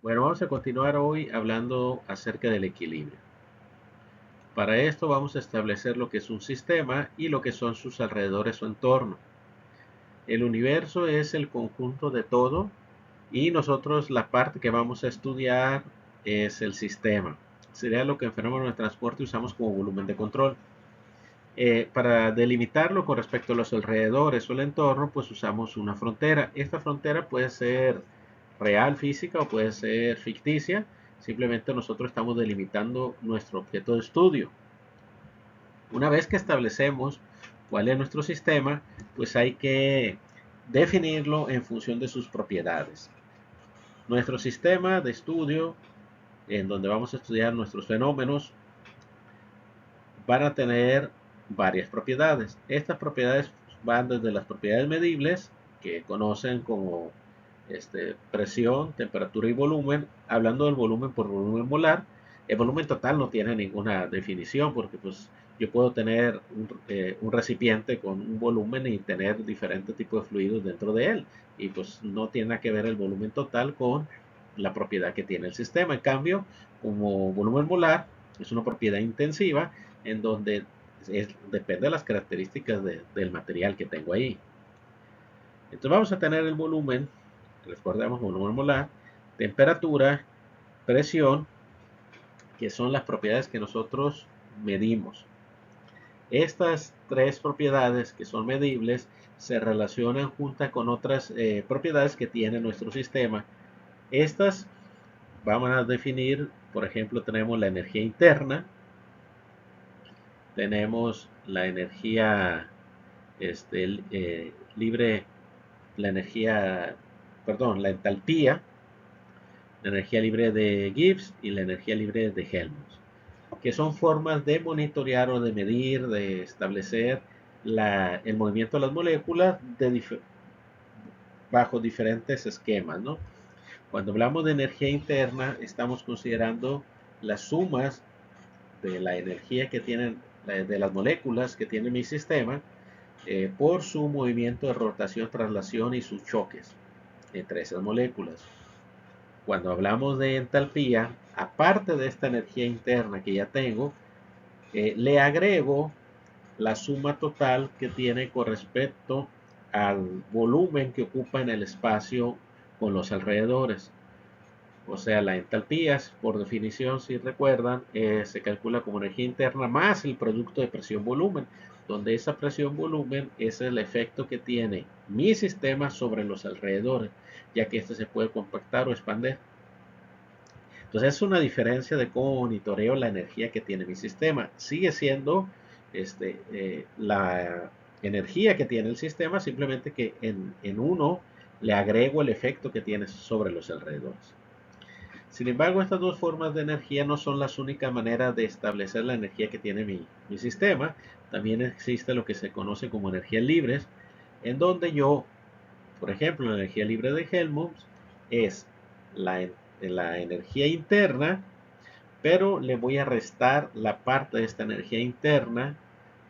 Bueno, vamos a continuar hoy hablando acerca del equilibrio. Para esto vamos a establecer lo que es un sistema y lo que son sus alrededores o entorno. El universo es el conjunto de todo y nosotros la parte que vamos a estudiar es el sistema. Sería lo que en fenómeno de transporte usamos como volumen de control. Para delimitarlo con respecto a los alrededores o el entorno, pues usamos una frontera. Esta frontera puede ser real, física o puede ser ficticia. Simplemente nosotros estamos delimitando nuestro objeto de estudio. Una vez que establecemos cuál es nuestro sistema, pues hay que definirlo en función de sus propiedades. Nuestro sistema de estudio, en donde vamos a estudiar nuestros fenómenos, van a tener varias propiedades. Estas propiedades van desde las propiedades medibles, que conocen como presión, temperatura y volumen. Hablando del volumen por volumen molar, el volumen total no tiene ninguna definición porque pues yo puedo tener un recipiente con un volumen y tener diferentes tipos de fluidos dentro de él, y pues no tiene nada que ver el volumen total con la propiedad que tiene el sistema. En cambio, como volumen molar es una propiedad intensiva en donde depende de las características del material que tengo ahí. Entonces vamos a tener el volumen, recordemos volumen molar, temperatura, presión, que son las propiedades que nosotros medimos. Estas tres propiedades que son medibles se relacionan junto con otras propiedades que tiene nuestro sistema. Estas vamos a definir, por ejemplo, tenemos la energía interna, tenemos la energía libre, la energía, perdón, la entalpía, la energía libre de Gibbs y la energía libre de Helmholtz, que son formas de monitorear o de medir, de establecer el movimiento de las moléculas bajo diferentes esquemas, ¿no? Cuando hablamos de energía interna, estamos considerando las sumas de la energía que tienen, de las moléculas que tiene mi sistema, por su movimiento de rotación, traslación y sus choques entre esas moléculas. Cuando hablamos de entalpía, aparte de esta energía interna que ya tengo, le agrego la suma total que tiene con respecto al volumen que ocupa en el espacio con los alrededores. O sea, la entalpía, por definición, si recuerdan, se calcula como energía interna más el producto de presión-volumen, donde esa presión-volumen es el efecto que tiene mi sistema sobre los alrededores, ya que este se puede compactar o expandir. Entonces es una diferencia de cómo monitoreo la energía que tiene mi sistema. Sigue siendo la energía que tiene el sistema, simplemente que en uno le agrego el efecto que tiene sobre los alrededores. Sin embargo, estas dos formas de energía no son las únicas maneras de establecer la energía que tiene mi sistema. También existe lo que se conoce como energías libres, en donde yo, por ejemplo, la energía libre de Helmholtz es la energía interna, pero le voy a restar la parte de esta energía interna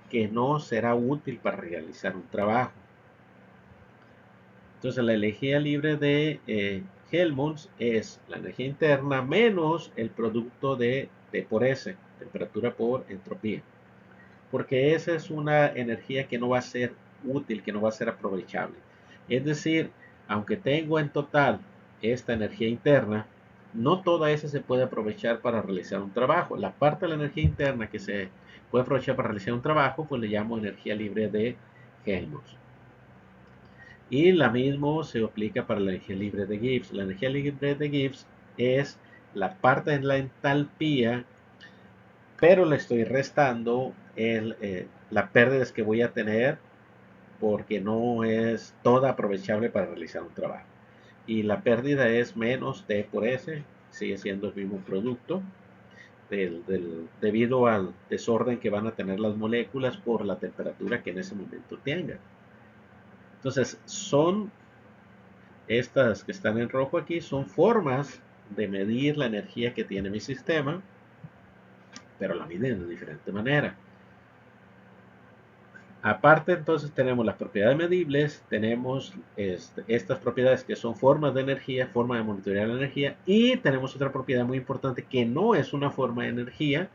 que no será útil para realizar un trabajo. Entonces la energía libre de Helmholtz es la energía interna menos el producto de T por S, temperatura por entropía. Porque esa es una energía que no va a ser útil, que no va a ser aprovechable. Es decir, aunque tengo en total esta energía interna, no toda esa se puede aprovechar para realizar un trabajo. La parte de la energía interna que se puede aprovechar para realizar un trabajo, pues le llamo energía libre de Helmholtz. Y la misma se aplica para la energía libre de Gibbs. La energía libre de Gibbs es la parte de la entalpía, pero le estoy restando las pérdidas que voy a tener porque no es toda aprovechable para realizar un trabajo. Y la pérdida es menos T por S, sigue siendo el mismo producto, debido al desorden que van a tener las moléculas por la temperatura que en ese momento tengan. Entonces, son estas que están en rojo aquí, son formas de medir la energía que tiene mi sistema, pero la miden de diferente manera. Aparte, entonces tenemos las propiedades medibles, tenemos estas propiedades que son formas de energía, forma de monitorear la energía, y tenemos otra propiedad muy importante que no es una forma de energía,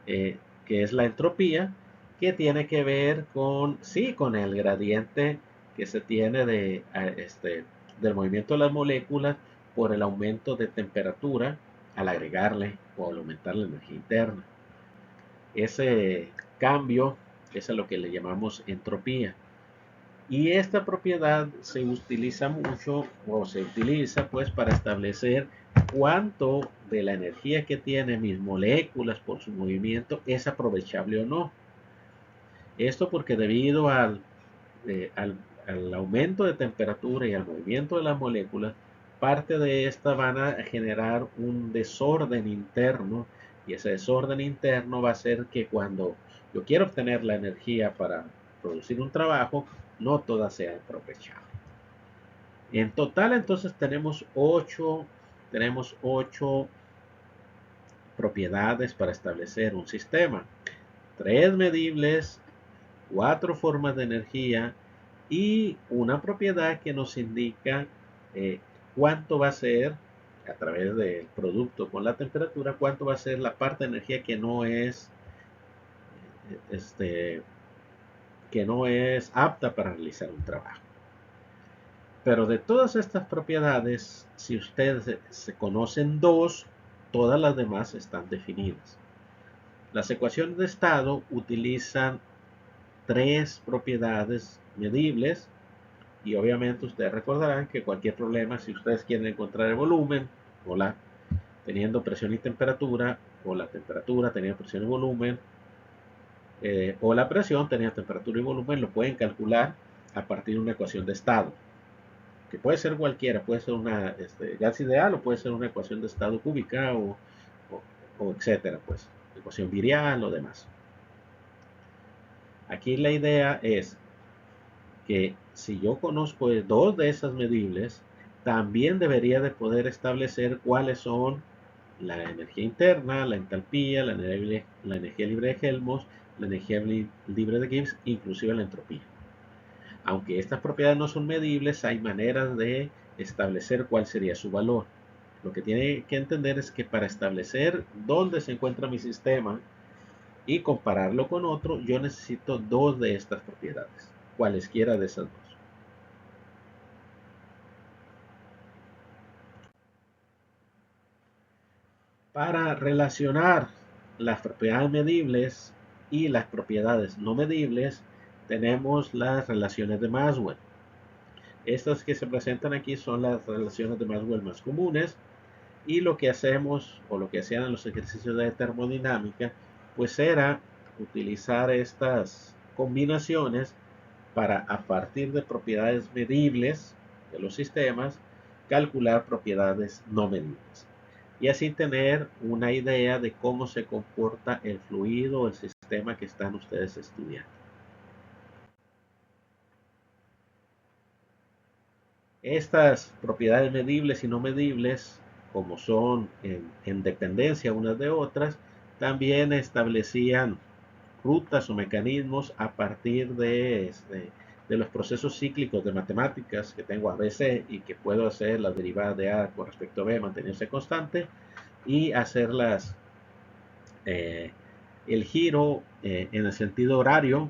que es la entropía, que tiene que ver con, sí, con el gradiente que se tiene del movimiento de las moléculas por el aumento de temperatura al agregarle o al aumentar la energía interna. Ese cambio es a lo que le llamamos entropía. Y esta propiedad se utiliza mucho o se utiliza pues para establecer cuánto de la energía que tienen mis moléculas por su movimiento es aprovechable o no. Esto porque debido al aumento de temperatura y al movimiento de las moléculas, parte de esta van a generar un desorden interno, y ese desorden interno va a hacer que cuando yo quiero obtener la energía para producir un trabajo, no toda sea aprovechable. En total entonces tenemos ocho propiedades para establecer un sistema. 3 medibles, 4 formas de energía y una propiedad que nos indica cuánto va a ser, a través del producto con la temperatura, cuánto va a ser la parte de energía este, que no es apta para realizar un trabajo. Pero de todas estas propiedades, si ustedes se conocen dos, todas las demás están definidas. Las ecuaciones de estado utilizan 3 propiedades medibles, y obviamente ustedes recordarán que cualquier problema, si ustedes quieren encontrar el volumen, teniendo presión y temperatura, o la temperatura teniendo presión y volumen, o la presión teniendo temperatura y volumen, lo pueden calcular a partir de una ecuación de estado, que puede ser cualquiera, puede ser una gas ideal, o puede ser una ecuación de estado cúbica, o etcétera, pues, ecuación virial o demás. Aquí la idea es que si yo conozco dos de esas medibles, también debería de poder establecer cuáles son la energía interna, la entalpía, la energía libre de Helmholtz, la energía libre de Gibbs, inclusive la entropía. Aunque estas propiedades no son medibles, hay maneras de establecer cuál sería su valor. Lo que tiene que entender es que para establecer dónde se encuentra mi sistema y compararlo con otro, yo necesito dos de estas propiedades, cualesquiera de esas dos. Para relacionar las propiedades medibles y las propiedades no medibles, tenemos las relaciones de Maxwell. Estas que se presentan aquí son las relaciones de Maxwell más comunes, y lo que hacemos, o lo que hacían en los ejercicios de termodinámica, pues era utilizar estas combinaciones para, a partir de propiedades medibles de los sistemas, calcular propiedades no medibles, y así tener una idea de cómo se comporta el fluido o el sistema que están ustedes estudiando. Estas propiedades medibles y no medibles, como son en dependencia unas de otras, también establecían rutas o mecanismos a partir de los procesos cíclicos de matemáticas que tengo a BC, y que puedo hacer las derivadas de A con respecto a B, mantenerse constante, y hacerlas el giro en el sentido horario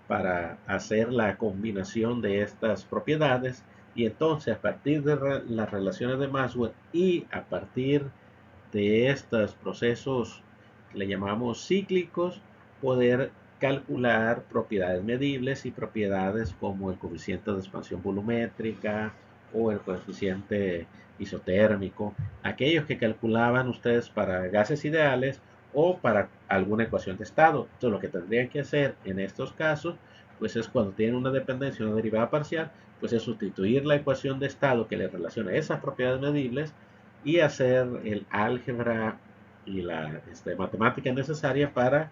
para hacer la combinación de estas propiedades. Y entonces, a partir de las relaciones de Maxwell y a partir de estos procesos que le llamamos cíclicos, poder calcular propiedades medibles y propiedades como el coeficiente de expansión volumétrica o el coeficiente isotérmico, aquellos que calculaban ustedes para gases ideales o para alguna ecuación de estado. Entonces, lo que tendrían que hacer en estos casos, pues es cuando tienen una dependencia, una derivada parcial, pues es sustituir la ecuación de estado que le relaciona esas propiedades medibles, y hacer el álgebra y la matemática necesaria para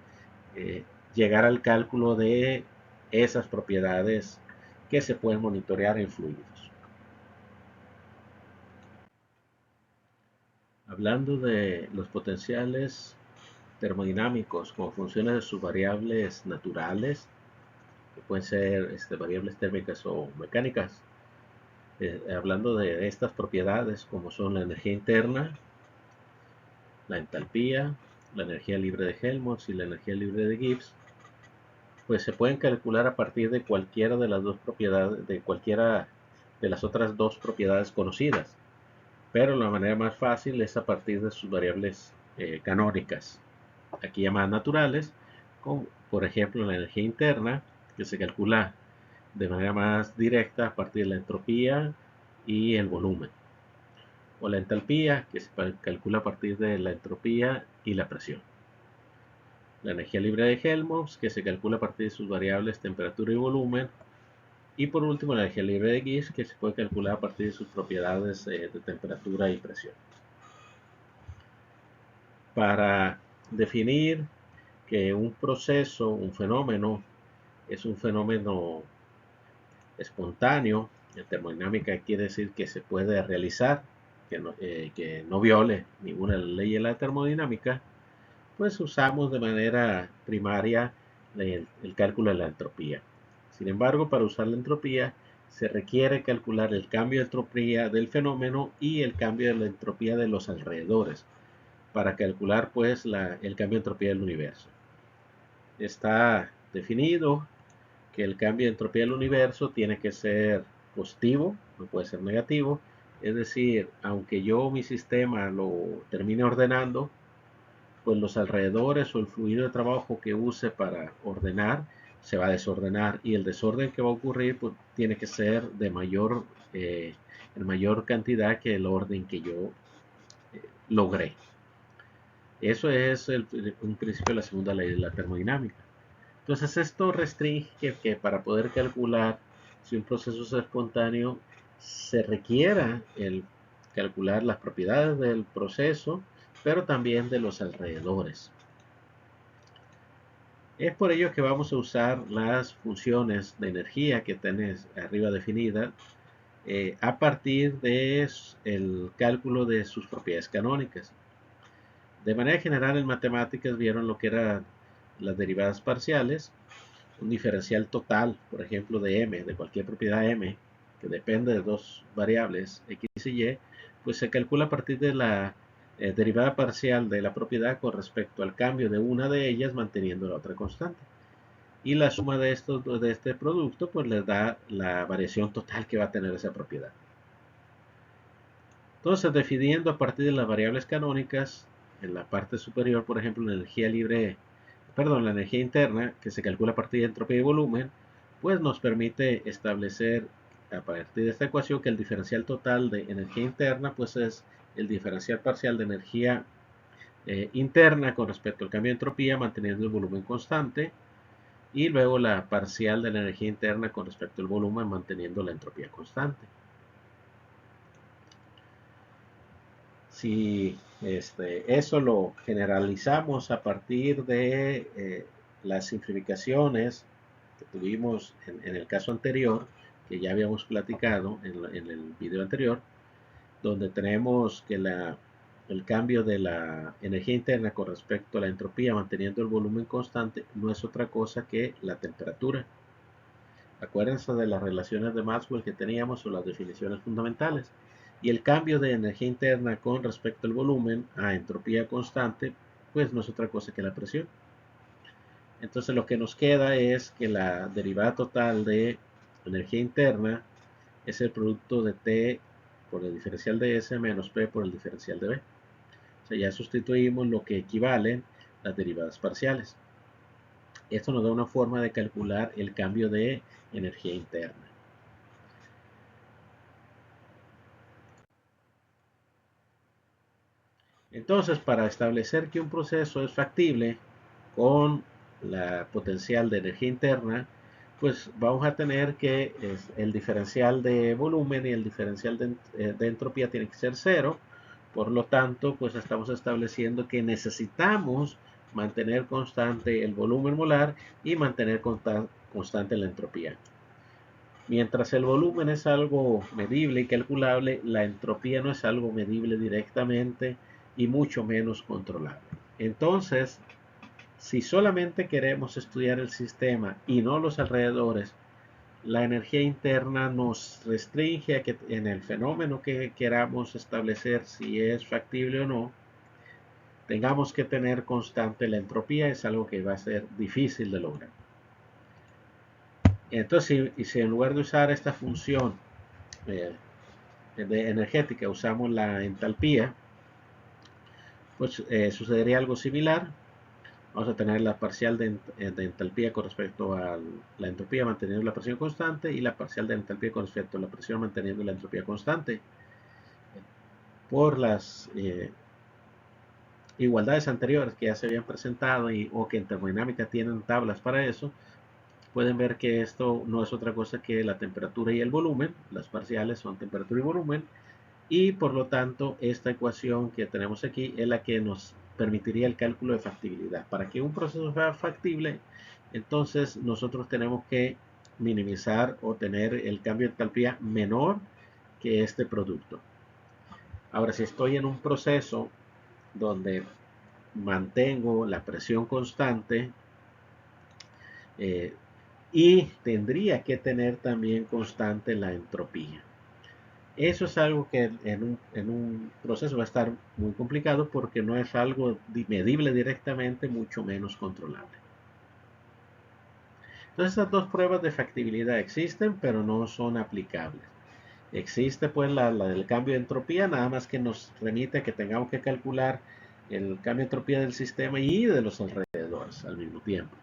eh, llegar al cálculo de esas propiedades que se pueden monitorear en fluidos. Hablando de los potenciales termodinámicos como funciones de sus variables naturales, que pueden ser variables térmicas o mecánicas, hablando de estas propiedades como son la energía interna, la entalpía, la energía libre de Helmholtz y la energía libre de Gibbs, pues se pueden calcular a partir de cualquiera de las dos propiedades, de cualquiera de las otras dos propiedades conocidas. Pero la manera más fácil es a partir de sus variables canónicas, aquí llamadas naturales, como por ejemplo la energía interna, que se calcula de manera más directa a partir de la entropía y el volumen, o la entalpía, que se calcula a partir de la entropía y la presión. La energía libre de Helmholtz, que se calcula a partir de sus variables temperatura y volumen. Y por último, la energía libre de Gibbs, que se puede calcular a partir de sus propiedades de temperatura y presión. Para definir que un proceso, un fenómeno, es un fenómeno espontáneo, en termodinámica quiere decir que se puede realizar, que no viole ninguna de las leyes de la termodinámica, pues usamos de manera primaria el cálculo de la entropía. Sin embargo, para usar la entropía se requiere calcular el cambio de entropía del fenómeno y el cambio de la entropía de los alrededores para calcular pues el cambio de entropía del universo. Está definido que el cambio de entropía del universo tiene que ser positivo, no puede ser negativo. Es decir, aunque yo mi sistema lo termine ordenando, pues los alrededores o el fluido de trabajo que use para ordenar se va a desordenar, y el desorden que va a ocurrir pues tiene que ser de en mayor cantidad que el orden que yo logré. Eso es un principio de la segunda ley de la termodinámica. Entonces esto restringe que para poder calcular si un proceso es espontáneo se requiera el calcular las propiedades del proceso, pero también de los alrededores. Es por ello que vamos a usar las funciones de energía que tenés arriba definidas a partir del cálculo de sus propiedades canónicas. De manera general en matemáticas vieron lo que eran las derivadas parciales, un diferencial total, por ejemplo, de m, de cualquier propiedad m, que depende de dos variables x y y, pues se calcula a partir de la derivada parcial de la propiedad con respecto al cambio de una de ellas manteniendo la otra constante. Y la suma de este producto pues les da la variación total que va a tener esa propiedad. Entonces, definiendo a partir de las variables canónicas, en la parte superior, por ejemplo, la energía interna, que se calcula a partir de entropía y volumen, pues nos permite establecer a partir de esta ecuación que el diferencial total de energía interna pues es el diferencial parcial de energía interna con respecto al cambio de entropía manteniendo el volumen constante, y luego la parcial de la energía interna con respecto al volumen manteniendo la entropía constante. Si eso lo generalizamos a partir de las simplificaciones que tuvimos en el caso anterior, que ya habíamos platicado en el video anterior, donde tenemos que el cambio de la energía interna con respecto a la entropía manteniendo el volumen constante no es otra cosa que la temperatura. Acuérdense de las relaciones de Maxwell que teníamos o las definiciones fundamentales. Y el cambio de energía interna con respecto al volumen a entropía constante, pues no es otra cosa que la presión. Entonces lo que nos queda es que la derivada total de energía interna es el producto de T por el diferencial de S menos P por el diferencial de B. O sea, ya sustituimos lo que equivalen las derivadas parciales. Esto nos da una forma de calcular el cambio de energía interna. Entonces, para establecer que un proceso es factible con la potencial de energía interna, pues vamos a tener que el diferencial de volumen y el diferencial de entropía tiene que ser cero. Por lo tanto, pues estamos estableciendo que necesitamos mantener constante el volumen molar y mantener constante la entropía. Mientras el volumen es algo medible y calculable, la entropía no es algo medible directamente y mucho menos controlable. Entonces, Si solamente queremos estudiar el sistema y no los alrededores, la energía interna nos restringe a que en el fenómeno que queramos establecer si es factible o no, tengamos que tener constante la entropía. Es algo que va a ser difícil de lograr. Entonces, si en lugar de usar esta función de energética usamos la entalpía, pues sucedería algo similar. Vamos a tener la parcial de entalpía con respecto a la entropía manteniendo la presión constante y la parcial de entalpía con respecto a la presión manteniendo la entropía constante. Por las igualdades anteriores que ya se habían presentado o que en termodinámica tienen tablas para eso, pueden ver que esto no es otra cosa que la temperatura y el volumen. Las parciales son temperatura y volumen, y por lo tanto esta ecuación que tenemos aquí es la que nos permitiría el cálculo de factibilidad. Para que un proceso sea factible, entonces nosotros tenemos que minimizar o tener el cambio de entalpía menor que este producto. Ahora, si estoy en un proceso donde mantengo la presión constante, y tendría que tener también constante la entropía. Eso es algo que en un proceso va a estar muy complicado porque no es algo medible directamente, mucho menos controlable. Entonces, estas dos pruebas de factibilidad existen, pero no son aplicables. Existe pues la del cambio de entropía, nada más que nos remite a que tengamos que calcular el cambio de entropía del sistema y de los alrededores al mismo tiempo.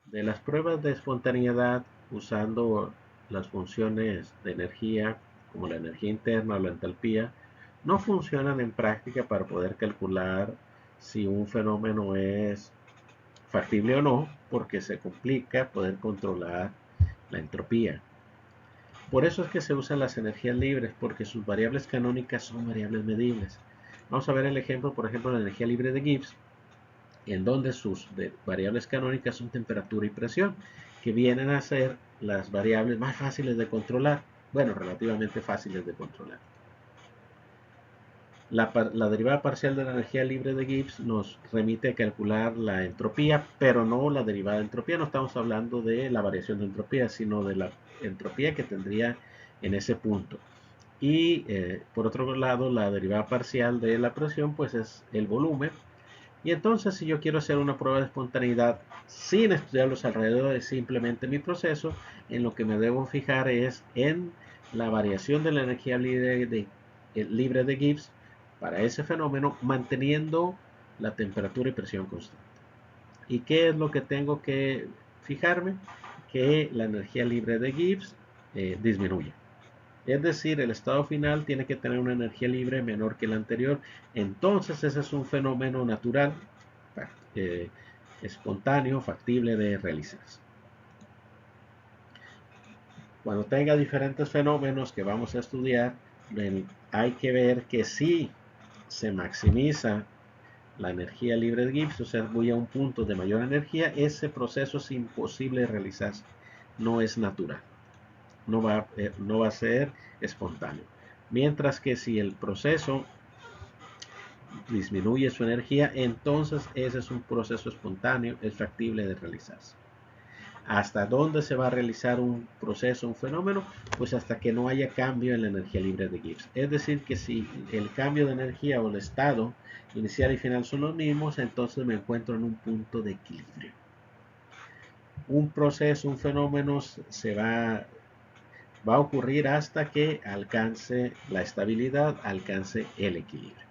De las pruebas de espontaneidad usando las funciones de energía como la energía interna o la entalpía, no funcionan en práctica para poder calcular si un fenómeno es factible o no, porque se complica poder controlar la entropía. Por eso es que se usan las energías libres, porque sus variables canónicas son variables medibles. Vamos a ver el ejemplo, por ejemplo, la energía libre de Gibbs, en donde sus variables canónicas son temperatura y presión, que vienen a ser las variables más fáciles de controlar, bueno, relativamente fáciles de controlar. La derivada parcial de la energía libre de Gibbs nos remite a calcular la entropía, pero no la derivada de entropía. No estamos hablando de la variación de entropía, sino de la entropía que tendría en ese punto. Y por otro lado, la derivada parcial de la presión, pues es el volumen. Y entonces, si yo quiero hacer una prueba de espontaneidad sin estudiar los alrededores, simplemente mi proceso, en lo que me debo fijar es en la variación de la energía libre de Gibbs para ese fenómeno, manteniendo la temperatura y presión constante. ¿Y qué es lo que tengo que fijarme? Que la energía libre de Gibbs disminuye. Es decir, el estado final tiene que tener una energía libre menor que la anterior. Entonces ese es un fenómeno natural, espontáneo, factible de realizarse. Cuando tenga diferentes fenómenos que vamos a estudiar, hay que ver que si se maximiza la energía libre de Gibbs, o sea, voy a un punto de mayor energía, ese proceso es imposible de realizarse, no es natural. No va a ser espontáneo. Mientras que si el proceso disminuye su energía, entonces ese es un proceso espontáneo, es factible de realizarse. ¿Hasta dónde se va a realizar un proceso, un fenómeno? Pues hasta que no haya cambio en la energía libre de Gibbs. Es decir, que si el cambio de energía o el estado inicial y final son los mismos, entonces me encuentro en un punto de equilibrio. Un proceso, un fenómeno va a ocurrir hasta que alcance la estabilidad, alcance el equilibrio.